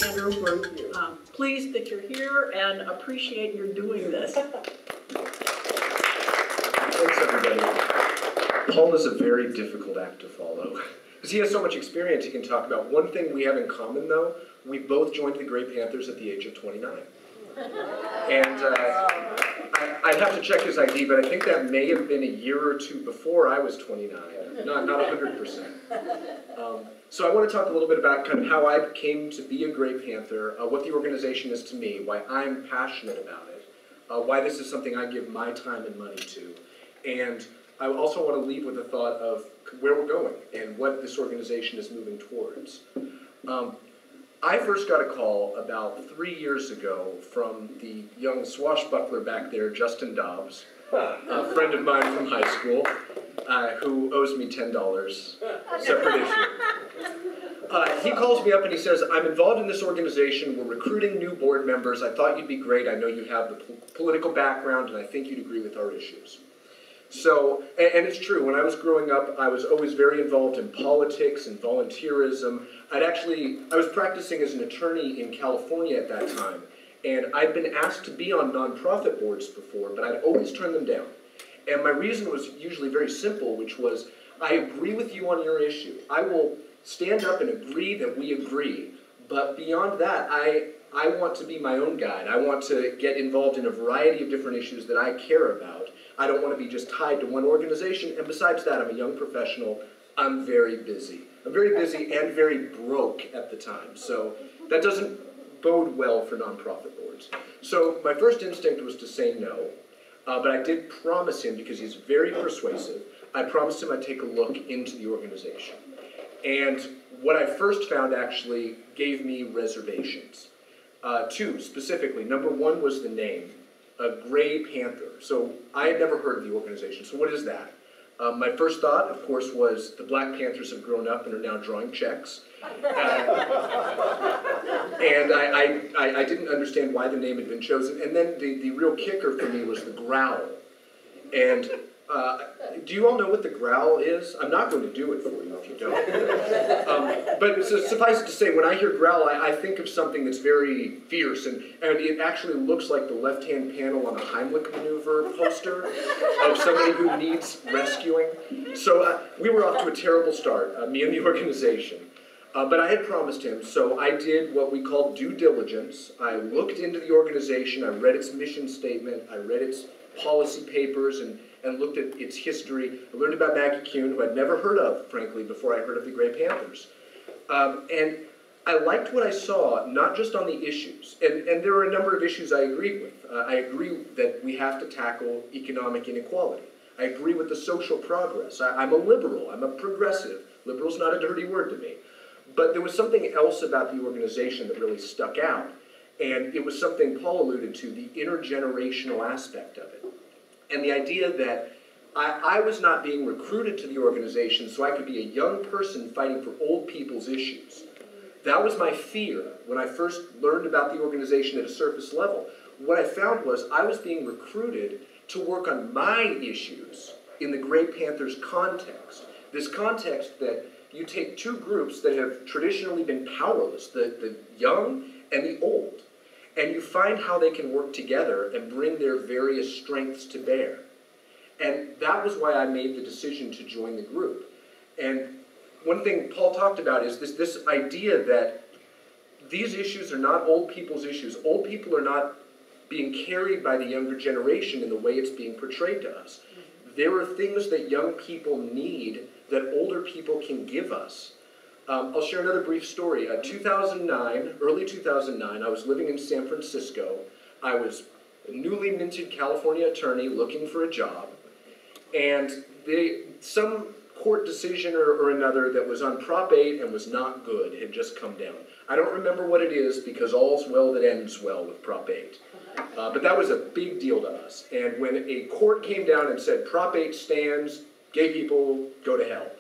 Andrew, we're pleased that you're here and appreciate your doing this. Thanks, everybody. Paul is a very difficult act to follow. Because he has so much experience he can talk about. One thing we have in common, though, we both joined the Gray Panthers at the age of 29. And I'd have to check his ID, but I think that may have been a year or two before I was 29, not 100%. So I want to talk a little bit about kind of how I came to be a Gray Panther, what the organization is to me, why I'm passionate about it, why this is something I give my time and money to, and I also want to leave with a thought of where we're going and what this organization is moving towards. I first got a call about 3 years ago from the young swashbuckler back there, Justin Dobbs, a friend of mine from high school, who owes me $10, separate issue. He calls me up and he says, I'm involved in this organization, we're recruiting new board members, I thought you'd be great, I know you have the political background and I think you'd agree with our issues. So, and it's true, when I was growing up, I was always very involved in politics and volunteerism. I was practicing as an attorney in California at that time, and I'd been asked to be on nonprofit boards before, but I'd always turned them down. And my reason was usually very simple, which was, I agree with you on your issue. I will stand up and agree that we agree, but beyond that, I want to be my own guide. I want to get involved in a variety of different issues that I care about. I don't want to be just tied to one organization, and besides that, I'm a young professional. I'm very busy. I'm very busy and very broke at the time, so that doesn't bode well for nonprofit boards. So my first instinct was to say no, but I did promise him, because he's very persuasive, I promised him I'd take a look into the organization. And what I first found actually gave me reservations. Two, specifically. Number one was the name, a Gray Panther. So I had never heard of the organization, so what is that? My first thought, of course, was the Black Panthers have grown up and are now drawing checks. And I didn't understand why the name had been chosen. And then the real kicker for me was the growl. And do you all know what the growl is? I'm not going to do it for you if you don't. But suffice it to say, when I hear growl, I think of something that's very fierce, and it actually looks like the left-hand panel on a Heimlich maneuver poster of somebody who needs rescuing. So we were off to a terrible start, me and the organization. But I had promised him, so I did what we call due diligence. I looked into the organization, I read its mission statement, I read its policy papers, and looked at its history. I learned about Maggie Kuhn, who I'd never heard of, frankly, before I heard of the Gray Panthers. And I liked what I saw, not just on the issues. And there were a number of issues I agreed with. I agree that we have to tackle economic inequality. I agree with the social progress. I'm a liberal. I'm a progressive. Liberal's not a dirty word to me. But there was something else about the organization that really stuck out. And it was something Paul alluded to, the intergenerational aspect of it. And the idea that I was not being recruited to the organization so I could be a young person fighting for old people's issues. That was my fear when I first learned about the organization at a surface level. What I found was I was being recruited to work on my issues in the Gray Panthers context. This context that you take two groups that have traditionally been powerless, the young and the old, and you find how they can work together and bring their various strengths to bear. And that was why I made the decision to join the group. And one thing Paul talked about is this idea that these issues are not old people's issues. Old people are not being carried by the younger generation in the way it's being portrayed to us. There are things that young people need that older people can give us. I'll share another brief story. 2009, early 2009, I was living in San Francisco. I was a newly minted California attorney looking for a job, and some court decision or another that was on Prop 8 and was not good had just come down. I don't remember what it is, because all's well that ends well with Prop 8. But that was a big deal to us. And when a court came down and said, Prop 8 stands, gay people go to hell,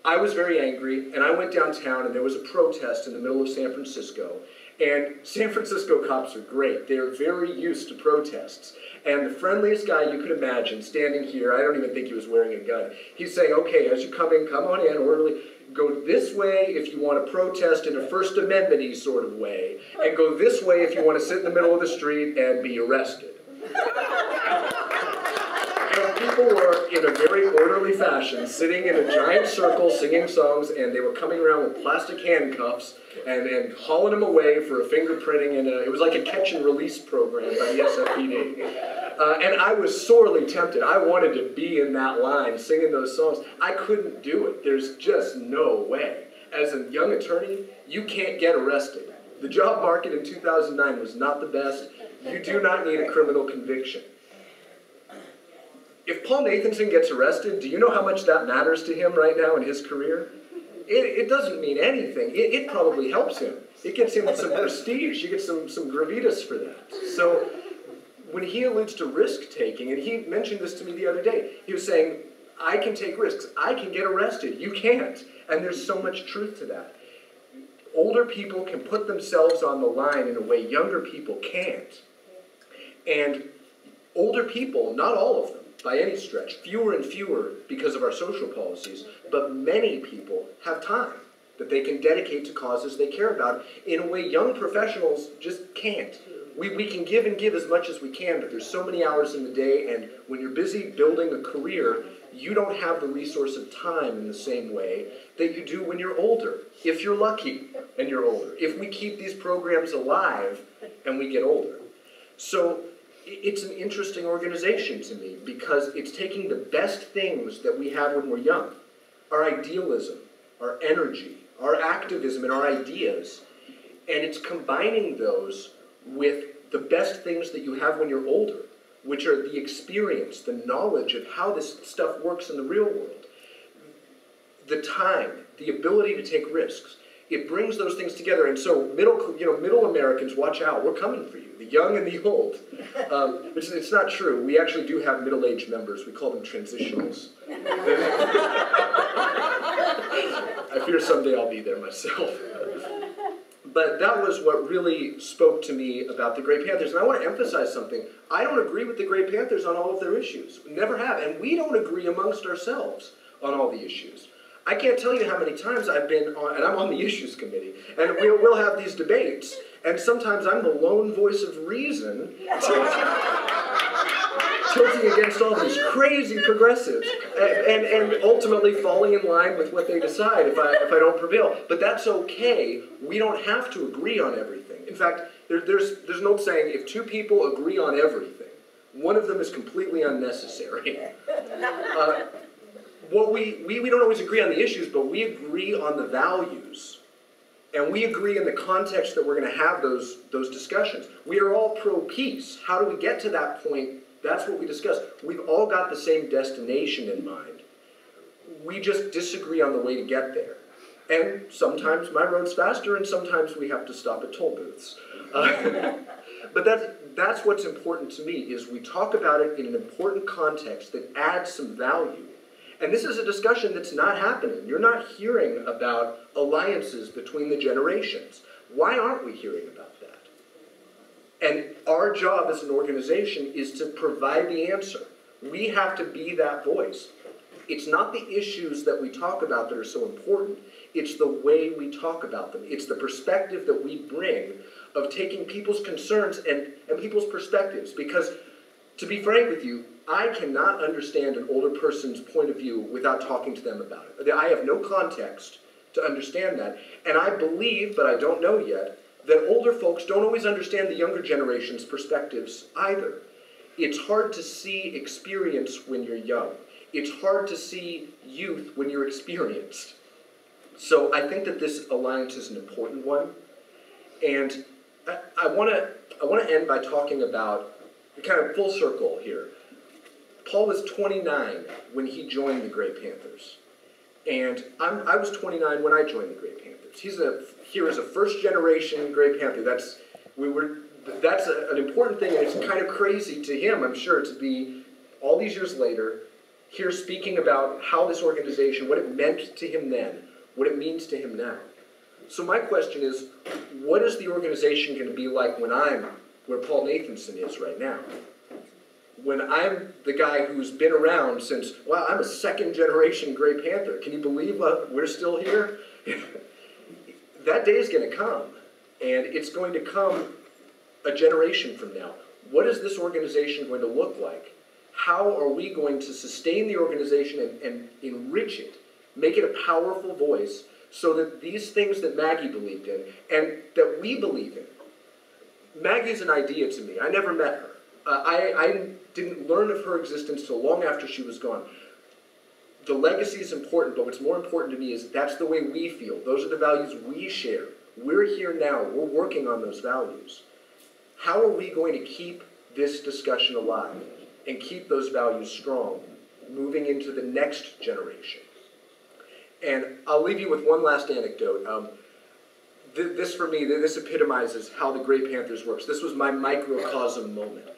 I was very angry, and I went downtown, and there was a protest in the middle of San Francisco. And San Francisco cops are great. They're very used to protests. And the friendliest guy you could imagine standing here, I don't even think he was wearing a gun, he's saying, okay, as you come in, come on in, orderly. Go this way if you want to protest in a First Amendment-y sort of way, and go this way if you want to sit in the middle of the street and be arrested. And people were, in a very orderly fashion, sitting in a giant circle singing songs, and they were coming around with plastic handcuffs and hauling them away for a fingerprinting, and it was like a catch and release program by the SFPD. And I was sorely tempted. I wanted to be in that line singing those songs. I couldn't do it. There's just no way. As a young attorney, you can't get arrested. The job market in 2009 was not the best. You do not need a criminal conviction. If Paul Nathanson gets arrested, do you know how much that matters to him right now in his career? It doesn't mean anything. It probably helps him. It gets him some prestige. You get some gravitas for that. So when he alludes to risk-taking, and he mentioned this to me the other day, he was saying, I can take risks. I can get arrested. You can't. And there's so much truth to that. Older people can put themselves on the line in a way younger people can't. And older people, not all of them, by any stretch, fewer and fewer because of our social policies, but many people have time that they can dedicate to causes they care about in a way young professionals just can't. We can give and give as much as we can, but there's so many hours in the day, and when you're busy building a career, you don't have the resource of time in the same way that you do when you're older, if you're lucky and you're older, if we keep these programs alive and we get older. So it's an interesting organization to me because it's taking the best things that we have when we're young, our idealism, our energy, our activism, and our ideas, and it's combining those with the best things that you have when you're older, which are the experience, the knowledge of how this stuff works in the real world, the time, the ability to take risks. It brings those things together, and so middle Americans, watch out, we're coming for you, the young and the old. It's not true. We actually do have middle-aged members. We call them transitionals. I fear someday I'll be there myself. But that was what really spoke to me about the Grey Panthers, and I want to emphasize something. I don't agree with the Grey Panthers on all of their issues. We never have, and we don't agree amongst ourselves on all the issues. I can't tell you how many times I've been on, and I'm on the issues committee, and we'll have these debates, and sometimes I'm the lone voice of reason tilting against all these crazy progressives, and ultimately falling in line with what they decide if I don't prevail. But that's okay. We don't have to agree on everything. In fact, there's an old saying, if two people agree on everything, one of them is completely unnecessary. We don't always agree on the issues, but we agree on the values. And we agree in the context that we're going to have those discussions. We are all pro-peace. How do we get to that point? That's what we discuss. We've all got the same destination in mind. We just disagree on the way to get there. And sometimes my road's faster, and sometimes we have to stop at toll booths. But that's what's important to me, is we talk about it in an important context that adds some value. And this is a discussion that's not happening. You're not hearing about alliances between the generations. Why aren't we hearing about that? And our job as an organization is to provide the answer. We have to be that voice. It's not the issues that we talk about that are so important. It's the way we talk about them. It's the perspective that we bring of taking people's concerns and people's perspectives. Because, to be frank with you, I cannot understand an older person's point of view without talking to them about it. I have no context to understand that. And I believe, but I don't know yet, that older folks don't always understand the younger generation's perspectives either. It's hard to see experience when you're young. It's hard to see youth when you're experienced. So I think that this alliance is an important one. And I want to end by talking about, kind of full circle here. Paul was 29 when he joined the Grey Panthers. And I was 29 when I joined the Grey Panthers. He's here as a first-generation Grey Panther. That's an important thing, and it's kind of crazy to him, I'm sure, to be, all these years later, here speaking about how this organization, what it meant to him then, what it means to him now. So my question is, what is the organization going to be like when I'm where Paul Nathanson is right now? when I'm the guy who's been around since, wow, I'm a second generation Gray Panther. Can you believe we're still here? That day is going to come, and it's going to come a generation from now. What is this organization going to look like? How are we going to sustain the organization and enrich it, make it a powerful voice so that these things that Maggie believed in and that we believe in. Maggie's an idea to me. I never met her. I didn't learn of her existence till long after she was gone. The legacy is important, but what's more important to me is that's the way we feel. Those are the values we share. We're here now. We're working on those values. How are we going to keep this discussion alive and keep those values strong moving into the next generation? And I'll leave you with one last anecdote. This, for me, this epitomizes how the Gray Panthers works. This was my microcosm moment.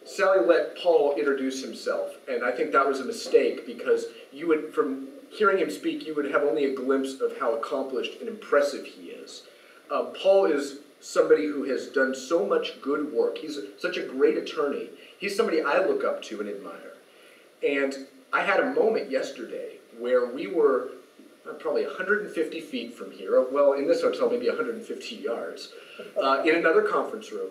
Sally let Paul introduce himself, and I think that was a mistake because you would, from hearing him speak, you would have only a glimpse of how accomplished and impressive he is. Paul is somebody who has done so much good work. He's such a great attorney. He's somebody I look up to and admire. And I had a moment yesterday where we were probably 150 feet from here, well, in this hotel, maybe 150 yards, in another conference room.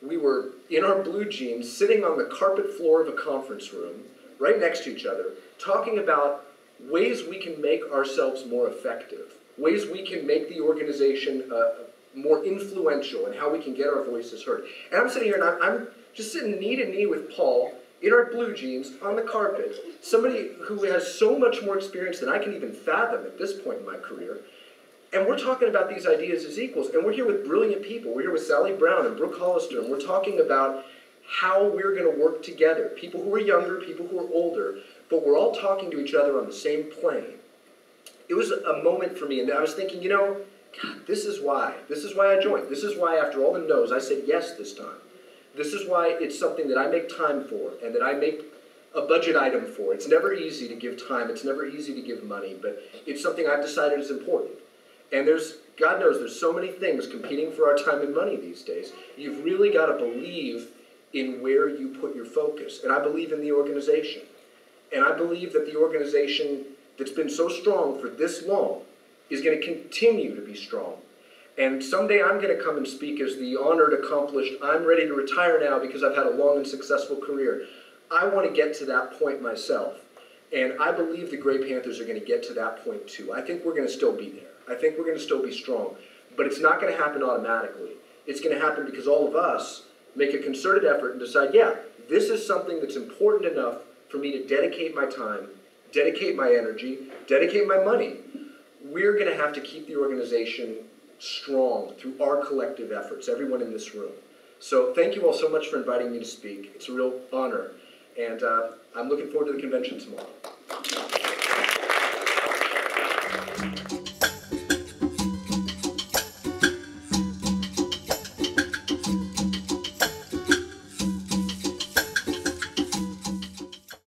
We were in our blue jeans, sitting on the carpet floor of a conference room, right next to each other, talking about ways we can make ourselves more effective, ways we can make the organization more influential, and how we can get our voices heard. And I'm sitting here, and I'm just sitting knee to knee with Paul, in our blue jeans, on the carpet, somebody who has so much more experience than I can even fathom at this point in my career. And we're talking about these ideas as equals, and we're here with brilliant people. We're here with Sally Brown and Brooke Hollister, and we're talking about how we're going to work together. People who are younger, people who are older, but we're all talking to each other on the same plane. It was a moment for me, and I was thinking, you know, God, this is why I joined. This is why, after all the no's, I said yes this time. This is why it's something that I make time for, and that I make a budget item for. It's never easy to give time, it's never easy to give money, but it's something I've decided is important. And God knows, there's so many things competing for our time and money these days. You've really got to believe in where you put your focus. And I believe in the organization. And I believe that the organization that's been so strong for this long is going to continue to be strong. And someday I'm going to come and speak as the honored, accomplished, I'm ready to retire now because I've had a long and successful career. I want to get to that point myself. And I believe the Gray Panthers are going to get to that point too. I think we're going to still be there. I think we're going to still be strong. But it's not going to happen automatically. It's going to happen because all of us make a concerted effort and decide, yeah, this is something that's important enough for me to dedicate my time, dedicate my energy, dedicate my money. We're going to have to keep the organization strong through our collective efforts, everyone in this room. So thank you all so much for inviting me to speak. It's a real honor. And I'm looking forward to the convention tomorrow.